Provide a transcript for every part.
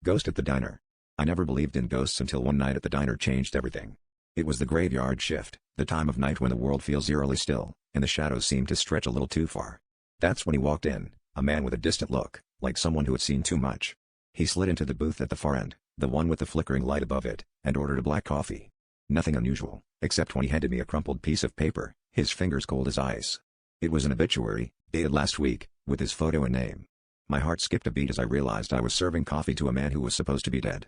Ghost at the diner. I never believed in ghosts until one night at the diner changed everything. It was the graveyard shift, the time of night when the world feels eerily still, and the shadows seem to stretch a little too far. That's when he walked in, a man with a distant look, like someone who had seen too much. He slid into the booth at the far end, the one with the flickering light above it, and ordered a black coffee. Nothing unusual, except when he handed me a crumpled piece of paper, his fingers cold as ice. It was an obituary, dated last week, with his photo and name. My heart skipped a beat as I realized I was serving coffee to a man who was supposed to be dead.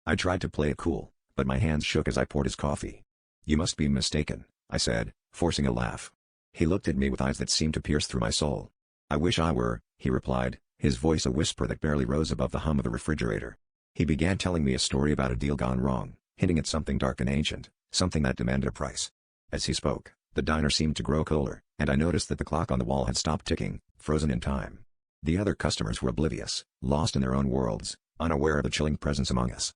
I tried to play it cool, but my hands shook as I poured his coffee. "You must be mistaken," I said, forcing a laugh. He looked at me with eyes that seemed to pierce through my soul. "I wish I were," he replied, his voice a whisper that barely rose above the hum of the refrigerator. He began telling me a story about a deal gone wrong, hinting at something dark and ancient, something that demanded a price. As he spoke, the diner seemed to grow colder, and I noticed that the clock on the wall had stopped ticking, frozen in time. The other customers were oblivious, lost in their own worlds, unaware of the chilling presence among us.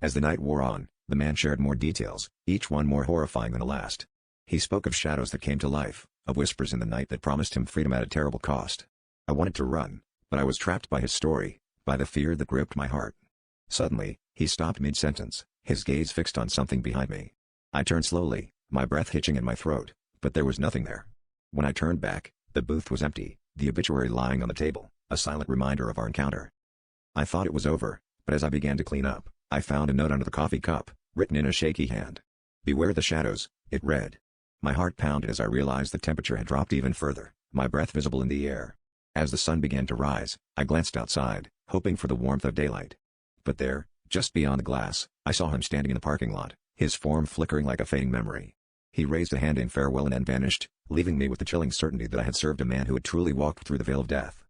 As the night wore on, the man shared more details, each one more horrifying than the last. He spoke of shadows that came to life, of whispers in the night that promised him freedom at a terrible cost. I wanted to run, but I was trapped by his story, by the fear that gripped my heart. Suddenly, he stopped mid-sentence, his gaze fixed on something behind me. I turned slowly, my breath hitching in my throat, but there was nothing there. When I turned back, the booth was empty, the obituary lying on the table, a silent reminder of our encounter. I thought it was over, but as I began to clean up, I found a note under the coffee cup, written in a shaky hand. "Beware the shadows," it read. My heart pounded as I realized the temperature had dropped even further, my breath visible in the air. As the sun began to rise, I glanced outside, hoping for the warmth of daylight. But there, just beyond the glass, I saw him standing in the parking lot, his form flickering like a fading memory. He raised a hand in farewell and then vanished, leaving me with the chilling certainty that I had served a man who had truly walked through the veil of death.